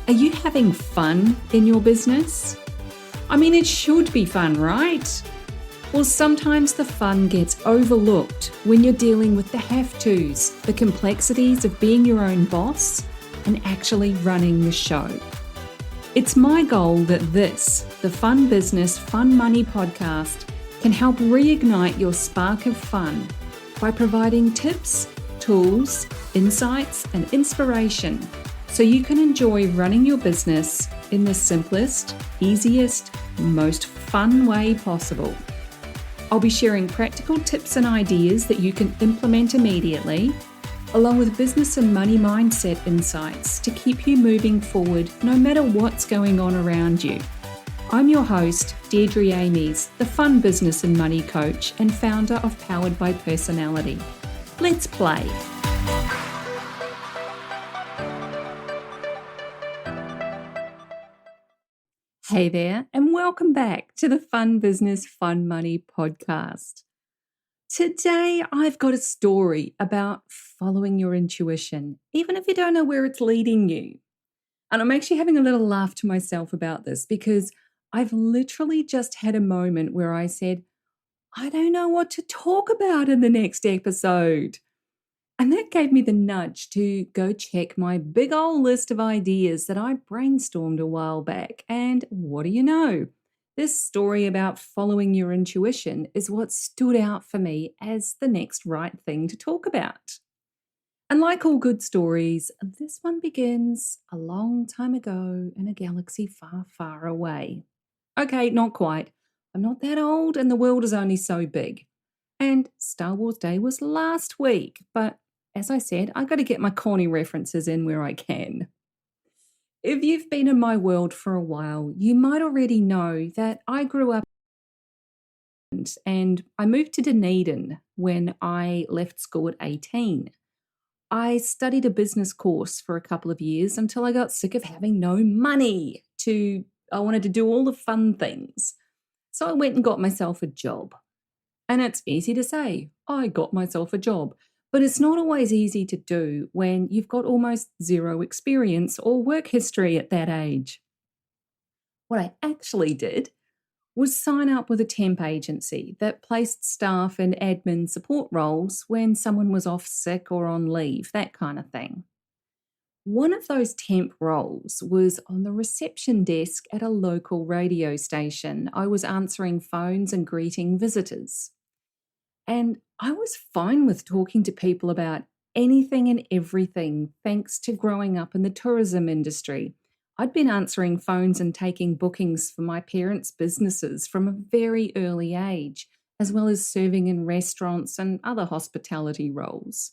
Are you having fun in your business? I mean, it should be fun, right? Well, sometimes the fun gets overlooked when you're dealing with the have-tos, the complexities of being your own boss and actually running the show. It's my goal that this, the Fun Business, Fun Money podcast, can help reignite your spark of fun by providing tips, tools, insights, and inspiration so you can enjoy running your business in the simplest, easiest, most fun way possible. I'll be sharing practical tips and ideas that you can implement immediately, along with business and money mindset insights to keep you moving forward no matter what's going on around you. I'm your host, Deirdre Amies, the Fun Business and Money Coach and founder of Powered by Personality. Let's play. Hey there, and welcome back to the Fun Business, Fun Money podcast. Today, I've got a story about following your intuition, even if you don't know where it's leading you. And I'm actually having a little laugh to myself about this because I've literally just had a moment where I said, I don't know what to talk about in the next episode. And that gave me the nudge to go check my big old list of ideas that I brainstormed a while back. And what do you know? This story about following your intuition is what stood out for me as the next right thing to talk about. And like all good stories, this one begins a long time ago in a galaxy far, far away. Okay, not quite. I'm not that old and the world is only so big. And Star Wars Day was last week, but as I said, I got to get my corny references in where I can. If you've been in my world for a while, you might already know that I grew up and I moved to Dunedin when I left school at 18. I studied a business course for a couple of years until I got sick of having no money. I wanted to do all the fun things. So I went and got myself a job. And it's easy to say, I got myself a job. But it's not always easy to do when you've got almost zero experience or work history at that age. What I actually did was sign up with a temp agency that placed staff in admin support roles when someone was off sick or on leave, that kind of thing. One of those temp roles was on the reception desk at a local radio station. I was answering phones and greeting visitors. And I was fine with talking to people about anything and everything thanks to growing up in the tourism industry. I'd been answering phones and taking bookings for my parents' businesses from a very early age, as well as serving in restaurants and other hospitality roles.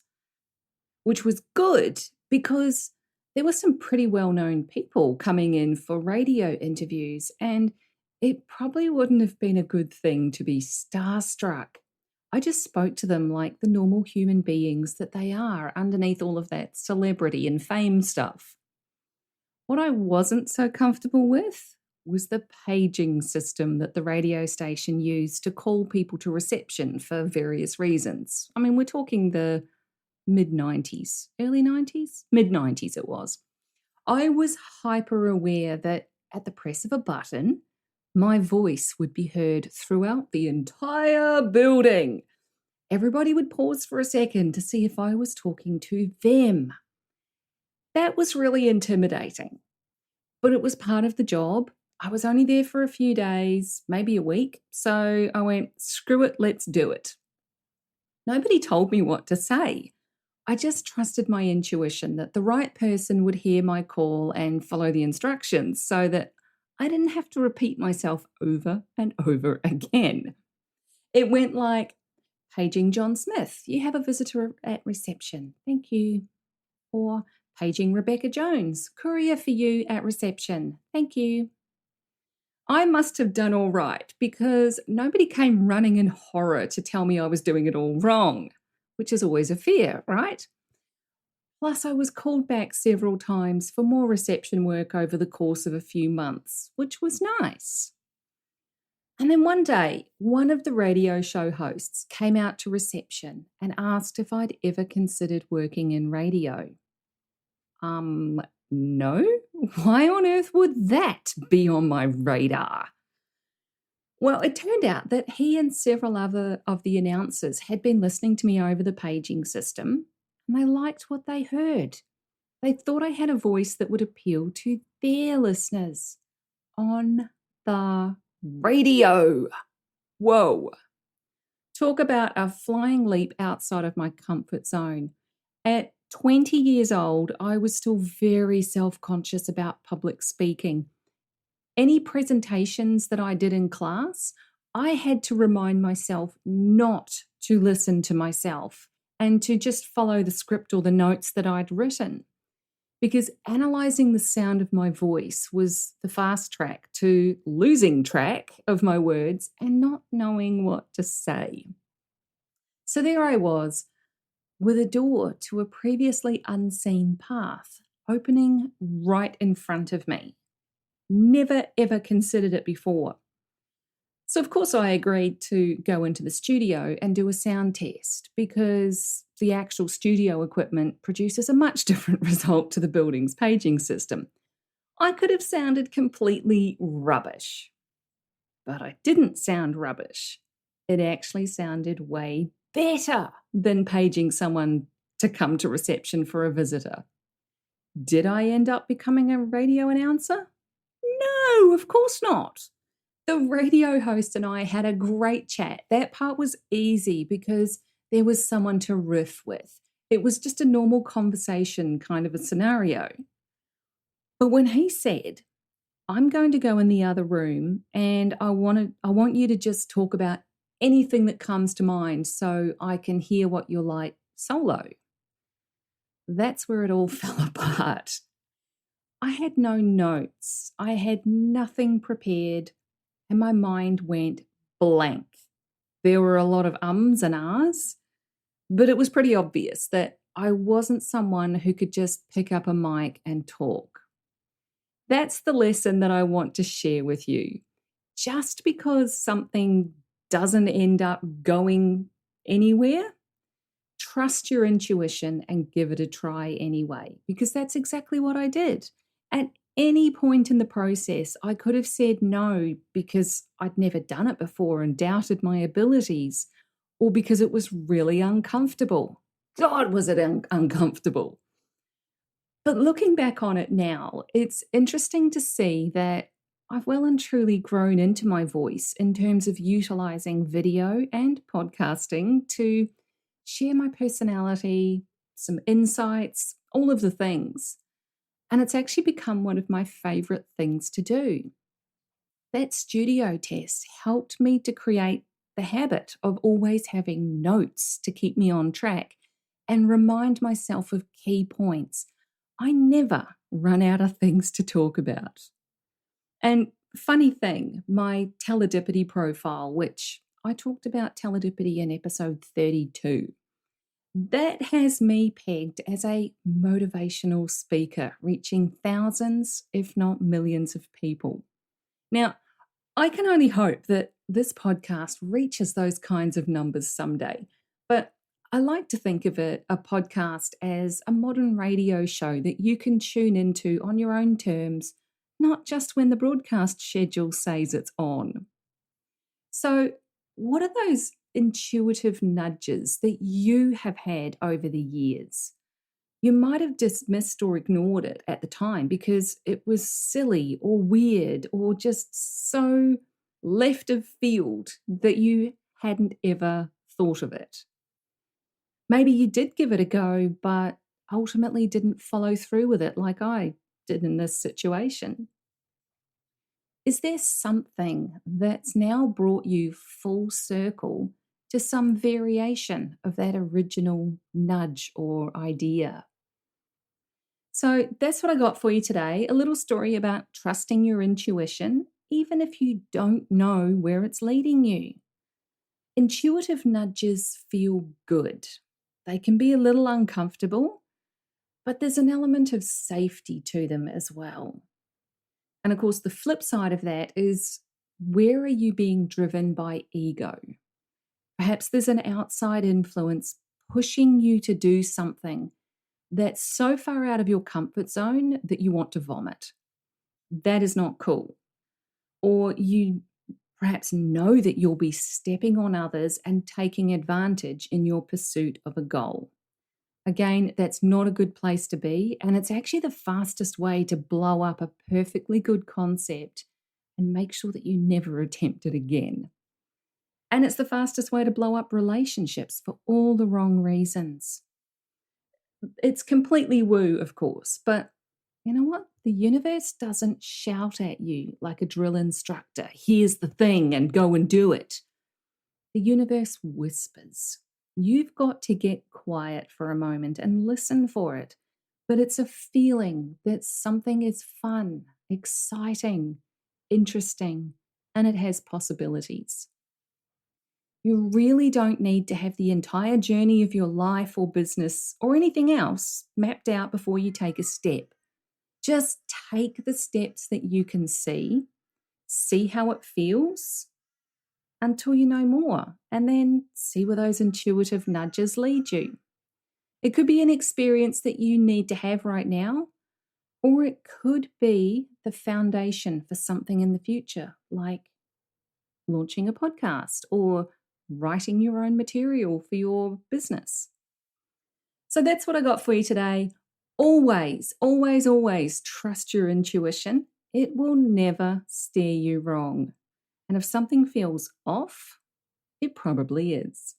Which was good because there were some pretty well-known people coming in for radio interviews, and it probably wouldn't have been a good thing to be starstruck. I just spoke to them like the normal human beings that they are underneath all of that celebrity and fame stuff. What I wasn't so comfortable with was the paging system that the radio station used to call people to reception for various reasons. I mean, we're talking the mid-90s, early 90s? Mid-90s it was. I was hyper aware that at the press of a button, my voice would be heard throughout the entire building. Everybody would pause for a second to see if I was talking to them. That was really intimidating, but it was part of the job. I was only there for a few days, maybe a week, so I went, screw it, let's do it. Nobody told me what to say. I just trusted my intuition that the right person would hear my call and follow the instructions so that I didn't have to repeat myself over and over again. It went like, paging John Smith, you have a visitor at reception, thank you. Or paging Rebecca Jones, courier for you at reception, thank you. I must have done all right because nobody came running in horror to tell me I was doing it all wrong, which is always a fear, right? Plus, I was called back several times for more reception work over the course of a few months, which was nice. And then one day, one of the radio show hosts came out to reception and asked if I'd ever considered working in radio. No? why on earth would that be on my radar? Well, it turned out that he and several other of the announcers had been listening to me over the paging system, and they liked what they heard. They thought I had a voice that would appeal to their listeners on the radio. Whoa. Talk about a flying leap outside of my comfort zone. At 20 years old, I was still very self-conscious about public speaking. Any presentations that I did in class, I had to remind myself not to listen to myself and to just follow the script or the notes that I'd written. Because analyzing the sound of my voice was the fast track to losing track of my words and not knowing what to say. So there I was, with a door to a previously unseen path opening right in front of me. Never ever considered it before. So of course I agreed to go into the studio and do a sound test because the actual studio equipment produces a much different result to the building's paging system. I could have sounded completely rubbish, but I didn't sound rubbish. It actually sounded way better than paging someone to come to reception for a visitor. Did I end up becoming a radio announcer? No, of course not. The radio host and I had a great chat. That part was easy because there was someone to riff with. It was just a normal conversation kind of a scenario. But when he said, I'm going to go in the other room and I want you to just talk about anything that comes to mind so I can hear what you're like solo. That's where it all fell apart. I had no notes. I had nothing prepared and my mind went blank. There were a lot of ums and ahs, but it was pretty obvious that I wasn't someone who could just pick up a mic and talk. That's the lesson that I want to share with you. Just because something doesn't end up going anywhere, trust your intuition and give it a try anyway, because that's exactly what I did. At any point in the process, I could have said no because I'd never done it before and doubted my abilities, or because it was really uncomfortable. God, was it uncomfortable. But looking back on it now, it's interesting to see that I've well and truly grown into my voice in terms of utilizing video and podcasting to share my personality, some insights, all of the things. And it's actually become one of my favorite things to do. That studio test helped me to create the habit of always having notes to keep me on track and remind myself of key points. I never run out of things to talk about. And funny thing, my teledipity profile, which I talked about teledipity in episode 32, that has me pegged as a motivational speaker, reaching thousands, if not millions of people. Now, I can only hope that this podcast reaches those kinds of numbers someday, but I like to think of a podcast as a modern radio show that you can tune into on your own terms, not just when the broadcast schedule says it's on. So, what are those intuitive nudges that you have had over the years? You might have dismissed or ignored it at the time because it was silly or weird or just so left of field that you hadn't ever thought of it. Maybe you did give it a go, but ultimately didn't follow through with it like I did in this situation. Is there something that's now brought you full circle to some variation of that original nudge or idea? So that's what I got for you today. A little story about trusting your intuition, even if you don't know where it's leading you. Intuitive nudges feel good. They can be a little uncomfortable, but there's an element of safety to them as well. And of course, the flip side of that is, where are you being driven by ego? Perhaps there's an outside influence pushing you to do something that's so far out of your comfort zone that you want to vomit. That is not cool. Or you perhaps know that you'll be stepping on others and taking advantage in your pursuit of a goal. Again, that's not a good place to be, and it's actually the fastest way to blow up a perfectly good concept and make sure that you never attempt it again. And it's the fastest way to blow up relationships for all the wrong reasons. It's completely woo, of course, but you know what? The universe doesn't shout at you like a drill instructor, here's the thing and go and do it. The universe whispers. You've got to get quiet for a moment and listen for it. But it's a feeling that something is fun, exciting, interesting, and it has possibilities. You really don't need to have the entire journey of your life or business or anything else mapped out before you take a step. Just take the steps that you can see how it feels until you know more, and then see where those intuitive nudges lead you. It could be an experience that you need to have right now, or it could be the foundation for something in the future, like launching a podcast or writing your own material for your business. So that's what I got for you today. Always, always, always trust your intuition. It will never steer you wrong. And if something feels off, it probably is.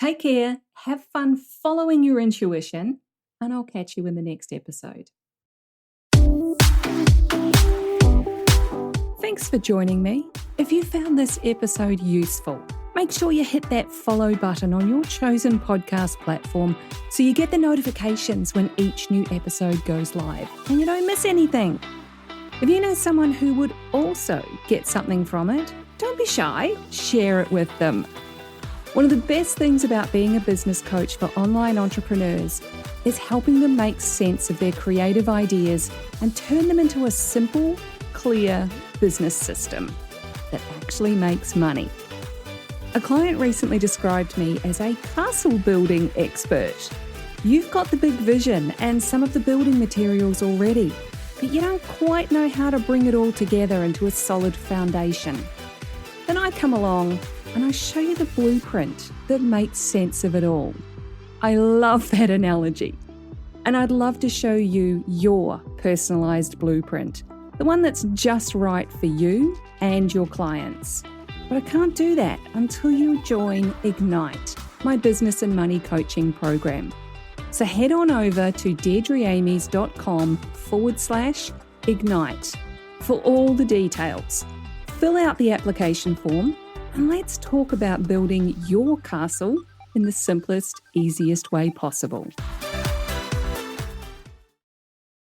Take care, have fun following your intuition, and I'll catch you in the next episode. Thanks for joining me. If you found this episode useful, make sure you hit that follow button on your chosen podcast platform so you get the notifications when each new episode goes live and you don't miss anything. If you know someone who would also get something from it, don't be shy, share it with them. One of the best things about being a business coach for online entrepreneurs is helping them make sense of their creative ideas and turn them into a simple, clear business system that actually makes money. A client recently described me as a castle building expert. You've got the big vision and some of the building materials already, but you don't quite know how to bring it all together into a solid foundation. Then I come along and I show you the blueprint that makes sense of it all. I love that analogy. And I'd love to show you your personalized blueprint, the one that's just right for you and your clients. But I can't do that until you join Ignite, my business and money coaching program. So head on over to deirdreamies.com/ignite for all the details. Fill out the application form and let's talk about building your castle in the simplest, easiest way possible.